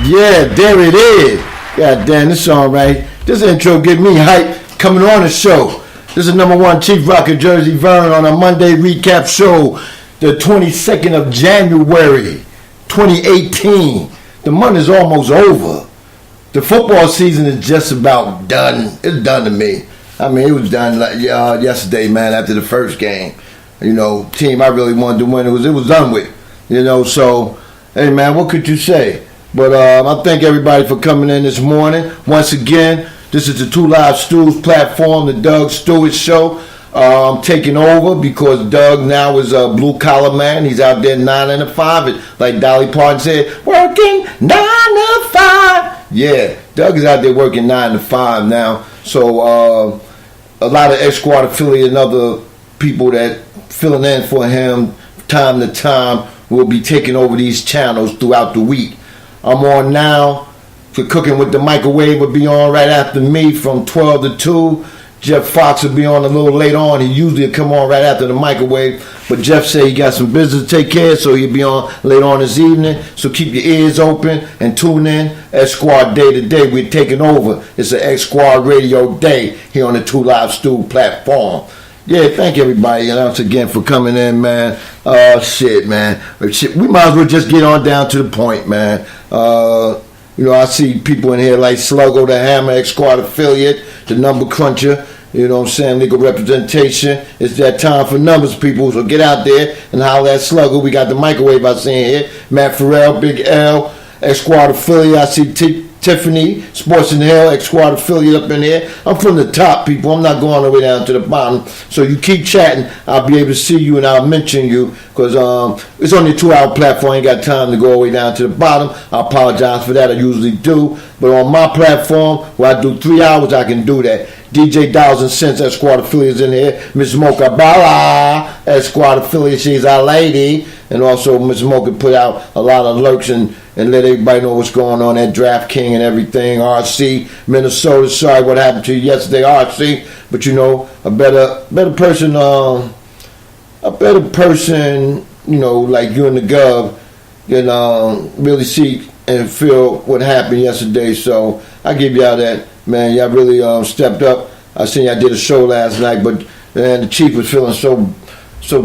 Yeah, there it is. God damn, this song right. This intro get me hype coming on the show. This is #1 Chief ROCKA JERSEYVEN on a Monday recap show, the 22nd of January, 2018. The month is almost over. The football season is just about done. It's done to me. I mean, it was done yesterday, man, after the first game. You know, team I really wanted to win, it was done with. You know, so, hey, man, what could you say? But I thank everybody for coming in this morning. Once again, this is the Two Live Stews platform, the Doug Stewart Show. I'm taking over because Doug now is a blue-collar man. He's out there 9 to 5. Like Dolly Parton said, working 9 to 5. Yeah, Doug is out there working 9 to 5 now. So a lot of X-Squad affiliate and other people that filling in for him time to time will be taking over these channels throughout the week. I'm on now. For Cooking with the Microwave will be on right after me from 12 to 2. Jeff Fox will be on a little later on. He usually will come on right after the microwave. But Jeff said he got some business to take care of, so he'll be on later on this evening. So keep your ears open and tune in. X-Squad Day to Day. We're taking over. It's an X-Squad Radio Day here on the Two Live Stew platform. Yeah, thank everybody once again for coming in, man. Shit, man. We might as well just get on down to the point, man. You know, I see people in here like Sluggo, the Hammer, X-Squad affiliate, the Number Cruncher. You know what I'm saying? Legal representation. It's that time for numbers, people. So get out there and holler at Sluggo. We got the microwave I see here. Matt Farrell, Big L, X-Squad affiliate. I see Tiffany, Sports and Hill, X-Squad affiliate up in here. I'm from the top, people. I'm not going all the way down to the bottom. So you keep chatting. I'll be able to see you and I'll mention you because it's only a 2-hour platform. I ain't got time to go all the way down to the bottom. I apologize for that. I usually do. But on my platform, where I do 3 hours, I can do that. DJ Dollars and Cents, X-Squad affiliates in here. Miss Mocha Bala, X-Squad affiliate. She's our lady. And also Miss Mocha put out a lot of lurks and let everybody know what's going on at Draft King and everything. RC, Minnesota. Sorry what happened to you yesterday, RC. But you know, a better person, you know, like you and the Gov, can really see and feel what happened yesterday. So I give y'all that, man. Y'all really stepped up. I seen y'all did a show last night, but man, the Chief was feeling so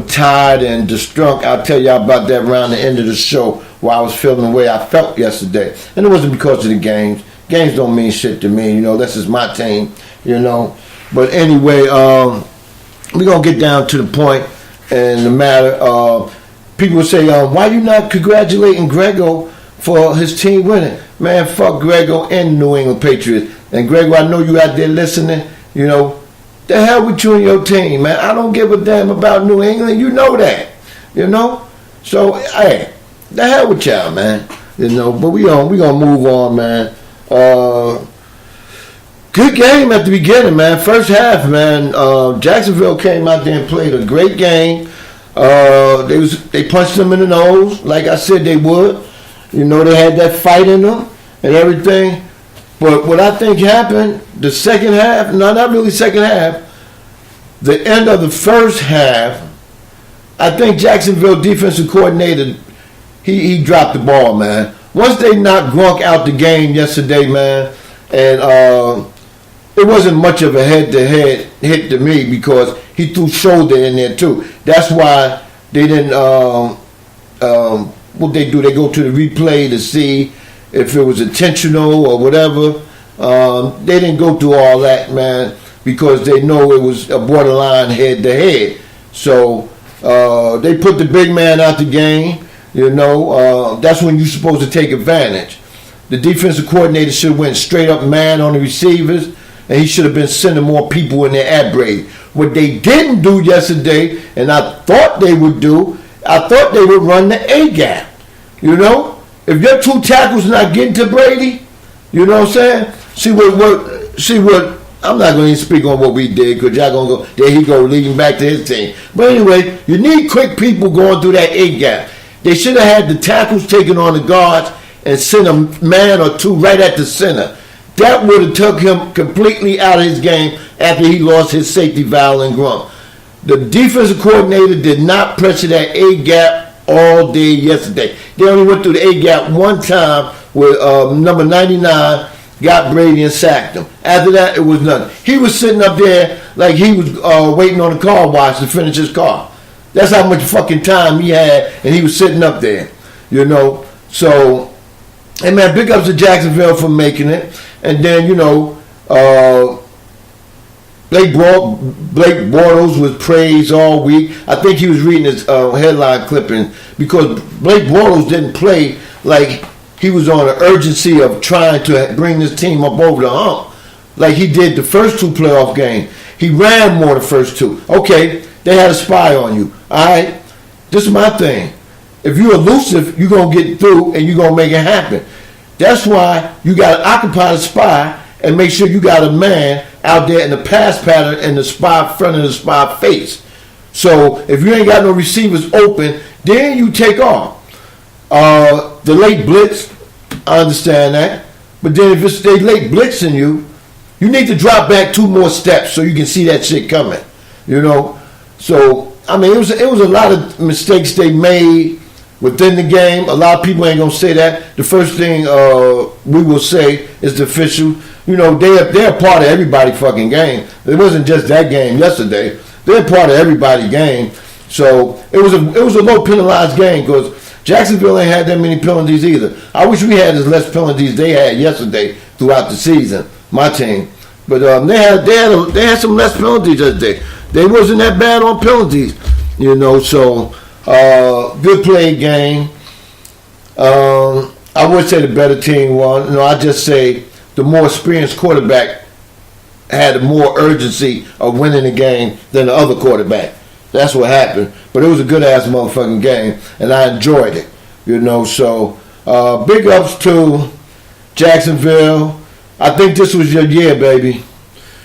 tired and distraught. I'll tell y'all about that around the end of the show, where I was feeling the way I felt yesterday. And it wasn't because of the games. Games don't mean shit to me, you know. This is my team, you know. But anyway, we're going to get down to the point and the matter. People say, why you not congratulating Grego for his team winning? Man, fuck Grego and New England Patriots. And Grego, I know you out there listening, you know. The hell with you and your team, man. I don't give a damn about New England. You know that, you know. So, hey, the hell with y'all, man. You know, but we gonna move on, man. Good game at the beginning, man. First half, man. Jacksonville came out there and played a great game. They punched them in the nose, like I said they would. You know, they had that fight in them and everything. But what I think happened, the second half, no, not really second half, the end of the first half, I think Jacksonville defensive coordinator, he dropped the ball, man. Once they knocked Gronk out the game yesterday, man, and it wasn't much of a head-to-head hit to me because he threw shoulder in there too. That's why they didn't, what they do, they go to the replay to see if it was intentional or whatever. They didn't go through all that, man, because they know it was a borderline head-to-head. So they put the big man out the game. You know, that's when you're supposed to take advantage. The defensive coordinator should have went straight up man on the receivers, and he should have been sending more people in there at Brady. What they didn't do yesterday, and I thought they would do, I thought they would run the A-gap. You know? If your two tackles not getting to Brady, you know what I'm saying? See what I'm not going to even speak on what we did because y'all going to go, there he go, leading back to his team. But anyway, you need quick people going through that A-gap. They should have had the tackles taken on the guards and sent a man or two right at the center. That would have took him completely out of his game after he lost his safety valve and Gronk. The defensive coordinator did not pressure that A-gap all day yesterday. They only went through the A-gap one time with number 99 got Brady and sacked him. After that, it was nothing. He was sitting up there like he was waiting on the car wash to finish his car. That's how much fucking time he had, and he was sitting up there, you know. So, hey man, big ups to Jacksonville for making it. And then, you know, Blake Bortles was praised all week. I think he was reading his headline clipping because Blake Bortles didn't play like he was on an urgency of trying to bring this team up over the hump like he did the first two playoff games. He ran more the first two. Okay, they had a spy on you. All right, this is my thing. If you're elusive, you're going to get through and you're going to make it happen. That's why you got to occupy the spy and make sure you got a man out there in the pass pattern in the spy front of the spy face. So if you ain't got no receivers open, then you take off. The late blitz, I understand that. But then if it's they late blitzing you, you need to drop back 2 more steps so you can see that shit coming. You know? So, I mean, it was a lot of mistakes they made within the game. A lot of people ain't going to say that. The first thing we will say is the official. You know, they're a part of everybody's fucking game. It wasn't just that game yesterday. They're a part of everybody's game. So it was a low penalized game because Jacksonville ain't had that many penalties either. I wish we had as less penalties they had yesterday throughout the season. My team, but they had some less penalties yesterday. They wasn't that bad on penalties, you know. So good play game. I would say the better team won. You know, I just say the more experienced quarterback had more urgency of winning the game than the other quarterback. That's what happened. But it was a good-ass motherfucking game, and I enjoyed it, you know. So big ups to Jacksonville. I think this was your year, baby.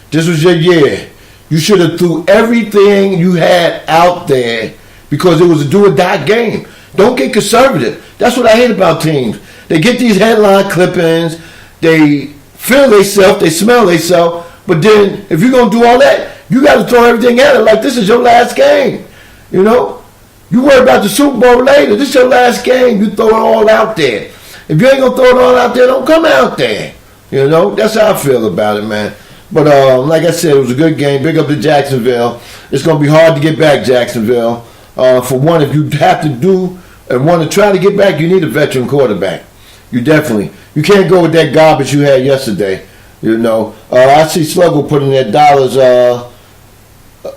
This was your year. You should have threw everything you had out there because it was a do-or-die game. Don't get conservative. That's what I hate about teams. They get these headline clippings. They feel themselves. They smell themselves. But then if you're going to do all that, you got to throw everything at it like this is your last game. You know? You worry about the Super Bowl later. This is your last game. You throw it all out there. If you ain't going to throw it all out there, don't come out there. You know? That's how I feel about it, man. But like I said, it was a good game. Big up to Jacksonville. It's going to be hard to get back, Jacksonville. For one, if you have to do and want to try to get back, you need a veteran quarterback. You can't go with that garbage you had yesterday. You know, I see Sluggo putting their dollars.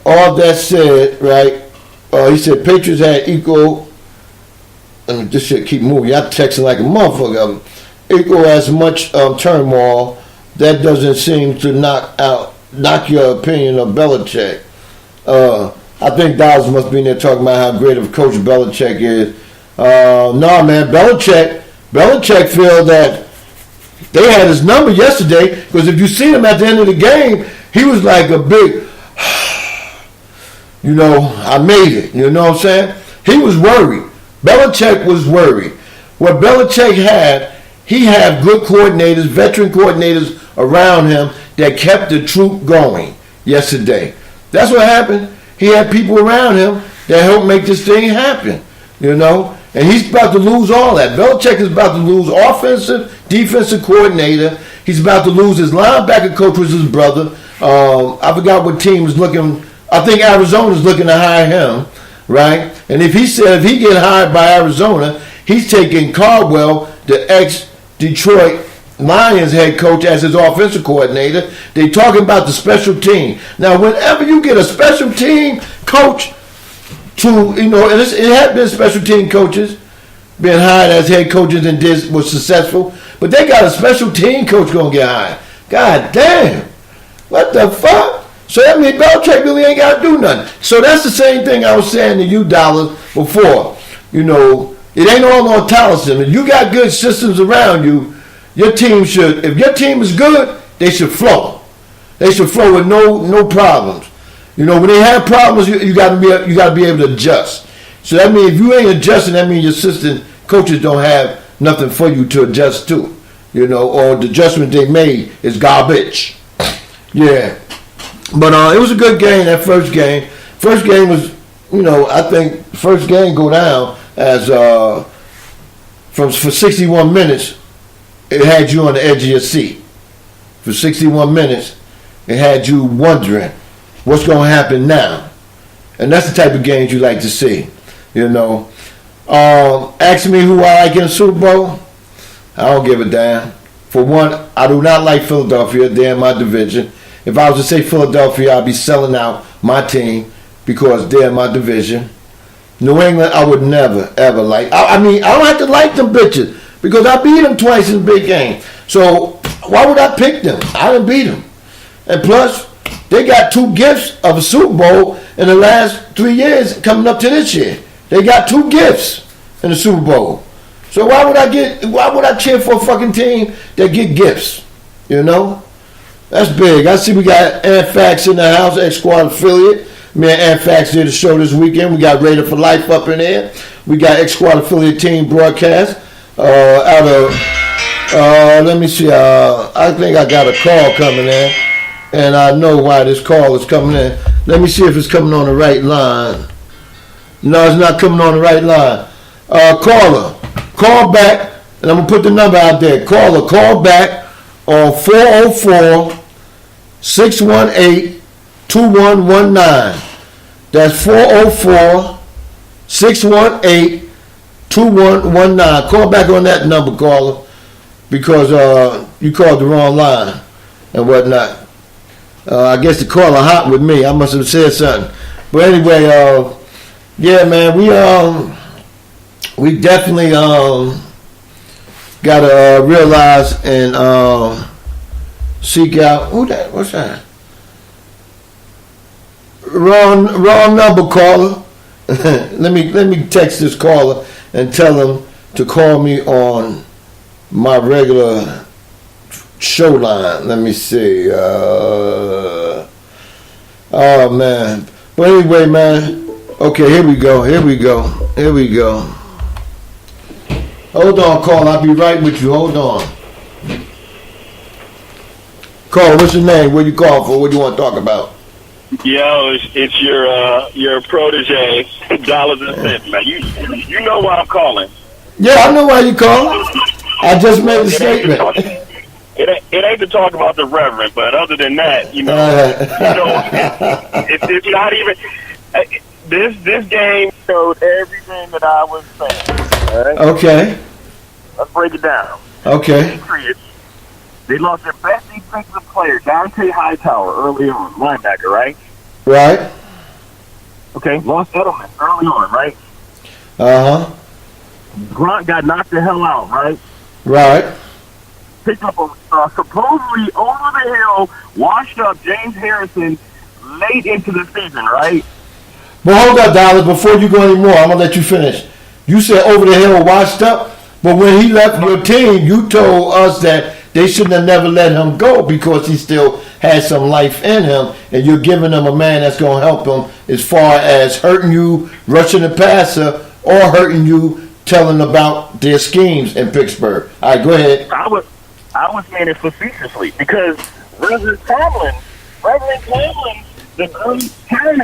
All that said, right? He said Patriots had equal. This shit keep moving. Y'all texting like a motherfucker. Equal as much turmoil. That doesn't seem to knock your opinion of Belichick. I think Dollars must be in there talking about how great of a coach Belichick is. No, man, Belichick feel that they had his number yesterday because if you see him at the end of the game, he was like a big, you know, I made it. You know what I'm saying? He was worried. Belichick was worried. What Belichick had, he had good coordinators, veteran coordinators around him that kept the troop going yesterday. That's what happened. He had people around him that helped make this thing happen, you know. And he's about to lose all that. Belichick is about to lose offensive, defensive coordinator. He's about to lose his linebacker coach, was his brother. I forgot what team is looking. I think Arizona's looking to hire him, right? And if he get hired by Arizona, he's taking Caldwell, the ex-Detroit Lions head coach, as his offensive coordinator. They talking about the special team. Now, whenever you get a special team coach to, you know, and it had been special team coaches being hired as head coaches and was successful, but they got a special team coach going to get hired. God damn. What the fuck? So that means Belichick really ain't got to do nothing. So that's the same thing I was saying to you, Dollars, before. You know, it ain't all on Tolleson. If you got good systems around you, your team should, if your team is good, they should flow. They should flow with no problems. You know, when they have problems, you got to be able to adjust. So that means if you ain't adjusting, that means your assistant coaches don't have nothing for you to adjust to. You know, or the adjustment they made is garbage. Yeah. But it was a good game, that first game. First game was, you know, I think first game go down. as for 61 minutes, it had you on the edge of your seat. For 61 minutes, it had you wondering what's going to happen now. And that's the type of games you like to see, you know. Asking me who I like in the Super Bowl, I don't give a damn. For one, I do not like Philadelphia. They're in my division. If I was to say Philadelphia, I'd be selling out my team because they're in my division. New England, I would never, ever like. I mean, I don't have to like them bitches because I beat them twice in the big game. So why would I pick them? I didn't beat them. And plus, they got 2 gifts of a Super Bowl in the last 3 years coming up to this year. They got 2 gifts in the Super Bowl. So why would I cheer for a fucking team that get gifts? You know? That's big. I see we got Anfax in the house, ex-squad affiliate. Me and Anfax did a show this weekend. We got Raider for Life up in there. We got ex-squad affiliate team broadcast out of, let me see, I think I got a call coming in. And I know why this call is coming in. Let me see if it's coming on the right line. No, it's not coming on the right line. Caller, call back, and I'm going to put the number out there. Caller, call back on 404-618-2119. That's 404-618-2119. Call back on that number, caller, because you called the wrong line and whatnot. I guess the caller hot with me. I must have said something. But anyway, yeah, man, we definitely gotta realize and seek out. Who that? What's that? Wrong number, caller. let me text this caller and tell him to call me on my regular show line. Let me see. Oh man. But anyway, man. Okay, here we go. Hold on, call. I'll be right with you. Hold on. Call. What's your name? What you call for? What do you want to talk about? Yo, it's your protege, Dollars and Cents, man. You know why I'm calling. Yeah, I know why you calling. I just made a statement. It ain't to talk about the Reverend, but other than that, it's not even. This game showed everything that I was saying. All right? Okay. Let's break it down. Okay. Patriots, they lost their best defensive player, Dante Hightower, early on, linebacker, right? Right. Okay. Lost Edelman early on, right? Uh-huh. Grunt got knocked the hell out, right? Right. Picked up a supposedly over-the-hill, washed-up James Harrison late into the season, right? But hold up, Dollar, before you go anymore, I'm going to let you finish. You said over the hill washed up, but when he left your team, you told us that they shouldn't have never let him go because he still had some life in him, and you're giving him a man that's going to help him as far as hurting you, rushing the passer, or hurting you, telling about their schemes in Pittsburgh. All right, go ahead. I was saying it facetiously because Reverend Tomlin, the talent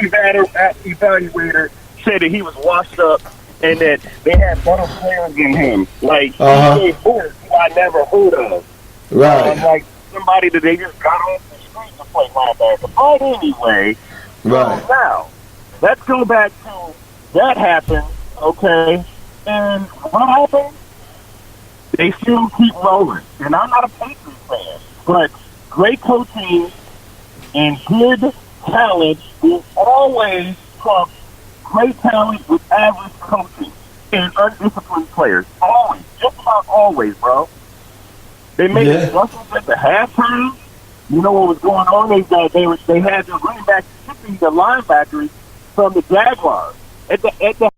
evaluator, said that he was washed up and that they had better players than him. Like, TJ Ford, who I never heard of. Right. Like somebody that they just got off the street to play linebacker. But anyway, right. Now, let's go back to that happened, okay? And what happened? They still keep rolling. And I'm not a Patriots fan, but great coaching and good talent will always trump great talent with average coaching and undisciplined players. Always. Just about always, bro. They made adjustments at the halftime. You know what was going on? They had the running back shipping the linebackers from the Jaguars. At the